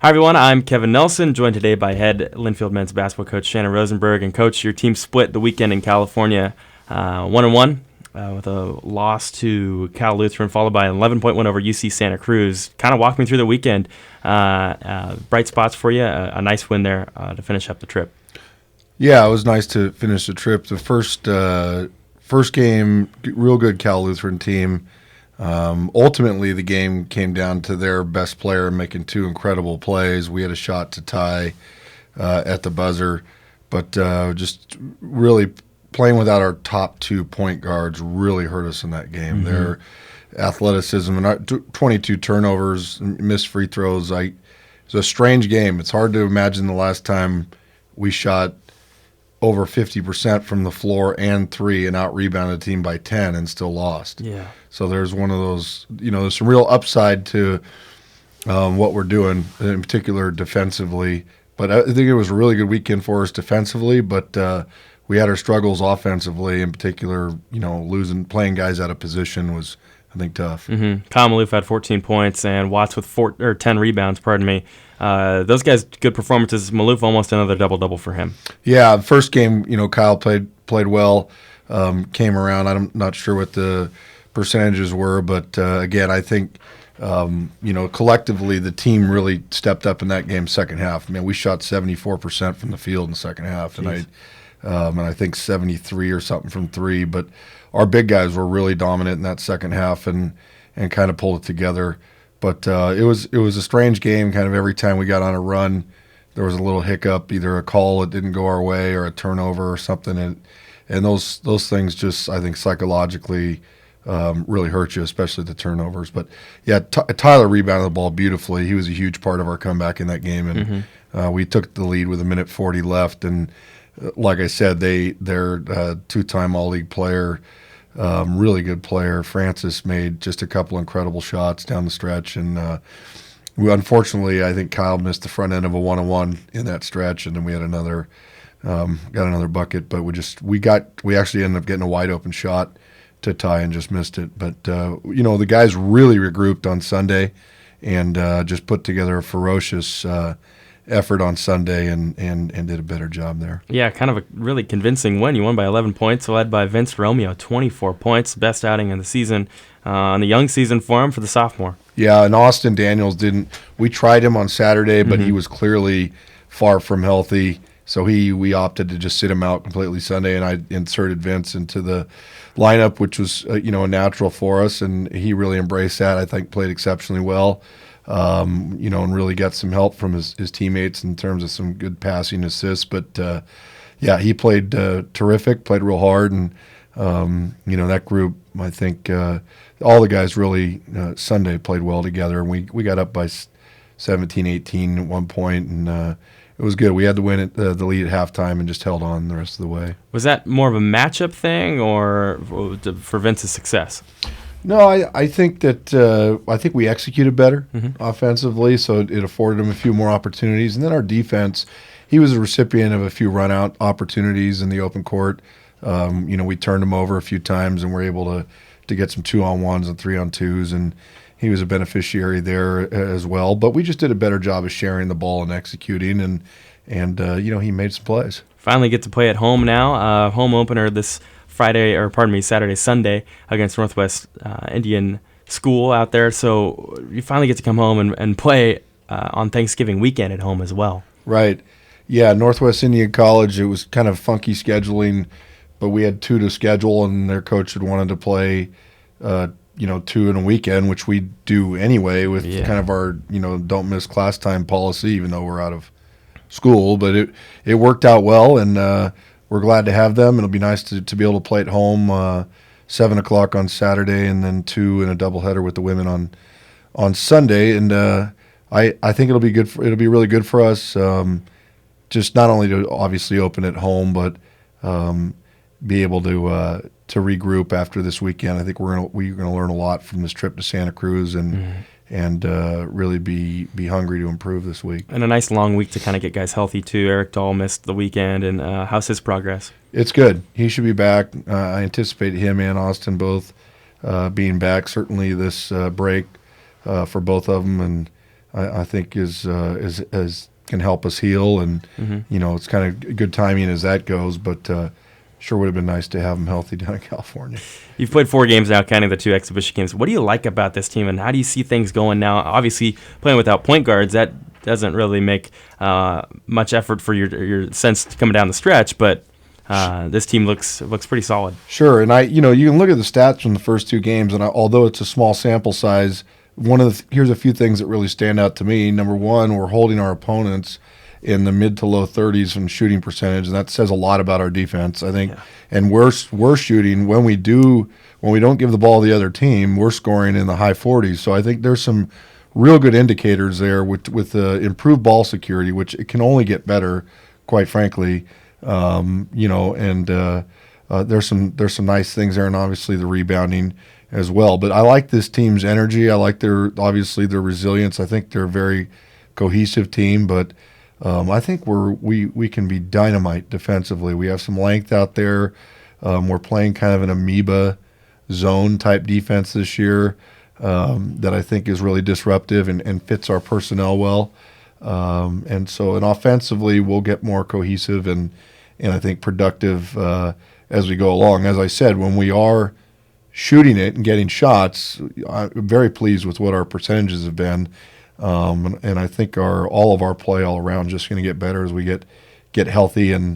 Hi, everyone. I'm Kevin Nelson, joined today by head Linfield men's basketball coach Shanan Rosenberg. And, Coach, your team split the weekend in California 1-1 with a loss to Cal Lutheran, followed by an 11-point win over UC Santa Cruz. Kind of walk me through the weekend. Bright spots for you, a nice win there to finish up the trip. Yeah, it was nice to finish the trip. The first game, real good Cal Lutheran team. Ultimately, the game came down to their best player making two incredible plays. We had a shot to tie at the buzzer, but just really playing without our top 2 point guards really hurt us in that game. Mm-hmm. Their athleticism and 22 turnovers, missed free throws. It's a strange game. It's hard to imagine the last time we shot over 50% from the floor and three and out-rebounded the team by 10 and still lost. Yeah. So there's one of those, there's some real upside to what we're doing, in particular defensively. But I think it was a really good weekend for us defensively, but we had our struggles offensively, in particular, playing guys out of position was, I think, tough. Mm-hmm. Kyle Maloof had 14 points and Watts with 10 rebounds, those guys, good performances. Maloof almost another double-double for him. Yeah, first game, Kyle played well, came around. I'm not sure what the percentages were, but again, I think, collectively the team really stepped up in that game second half. I mean, we shot 74% from the field in the second half, and I think 73 or something from three. But our big guys were really dominant in that second half and kind of pulled it together. But it was a strange game. Kind of every time we got on a run, there was a little hiccup, either a call that didn't go our way or a turnover or something. And those things just, I think, psychologically really hurt you, especially the turnovers. But yeah, Tyler rebounded the ball beautifully. He was a huge part of our comeback in that game, and we took the lead with 1:40 left. And like I said, they're two-time All-League player. Really good player. Francis made just a couple incredible shots down the stretch, and unfortunately, I think Kyle missed the front end of a 1-on-1 in that stretch, and then we had got another bucket. But we actually ended up getting a wide open shot to tie and just missed it. But the guys really regrouped on Sunday and just put together a ferocious effort on Sunday and did a better job there. Yeah, kind of a really convincing win. You won by 11 points, led by Vince Romeo, 24 points, best outing in the season, on the young season for him for the sophomore. Yeah, and Austin Daniels we tried him on Saturday, but he was clearly far from healthy, so we opted to just sit him out completely Sunday, and I inserted Vince into the lineup, which was a natural for us, and he really embraced that. I think played exceptionally well. And really got some help from his teammates in terms of some good passing assists. But, he played terrific, played real hard. And, that group, I think all the guys really Sunday played well together. And we got up by 17-18 at one point, and it was good. We had to win the lead at halftime and just held on the rest of the way. Was that more of a matchup thing or for Vince's success? No, I think that we executed better offensively, so it afforded him a few more opportunities. And then our defense, he was a recipient of a few run-out opportunities in the open court. We turned him over a few times and were able to get some 2-on-1s and 3-on-2s, and he was a beneficiary there as well. But we just did a better job of sharing the ball and executing, and he made some plays. Finally get to play at home now. Home opener this Saturday, Sunday against Northwest Indian School out there. So you finally get to come home and play on Thanksgiving weekend at home as well. Right. Yeah, Northwest Indian College, it was kind of funky scheduling, but we had 2 to schedule, and their coach had wanted to play, 2 in a weekend, which we do anyway with kind of our, don't miss class time policy, even though we're out of school. But it worked out well, and we're glad to have them. It'll be nice to be able to play at home 7 o'clock on Saturday and then 2 in a doubleheader with the women on Sunday. And I think it'll be good. It'll be really good for us, just not only to obviously open at home, but be able to regroup after this weekend. I think we're gonna learn a lot from this trip to Santa Cruz and really be hungry to improve this week. And a nice long week to kind of get guys healthy too. Eric Dahl missed the weekend, and how's his progress? It's good. He should be back. I anticipate him and Austin both being back. Certainly this break for both of them, and I think is can help us heal, and it's kind of good timing as that goes. But sure would have been nice to have them healthy down in California. You've played 4 games now, counting the 2 exhibition games. What do you like about this team, and how do you see things going now? Obviously, playing without point guards, that doesn't really make much effort for your sense coming down the stretch, but this team looks pretty solid. Sure, and you can look at the stats from the first 2 games, and although it's a small sample size, here's a few things that really stand out to me. Number one, we're holding our opponents in the mid to low 30s in shooting percentage, and that says a lot about our defense, I think. Yeah. And we're shooting when we don't give the ball to the other team, we're scoring in the high 40s. So I think there's some real good indicators there with improved ball security, which it can only get better, quite frankly. There's some nice things there, and obviously the rebounding as well. But I like this team's energy. I like their resilience. I think they're a very cohesive team, but I think we can be dynamite defensively. We have some length out there. We're playing kind of an amoeba zone type defense this year that I think is really disruptive and fits our personnel well. And offensively, we'll get more cohesive and I think productive as we go along. As I said, when we are shooting it and getting shots, I'm very pleased with what our percentages have been. And I think all of our play all around is just going to get better as we get healthy and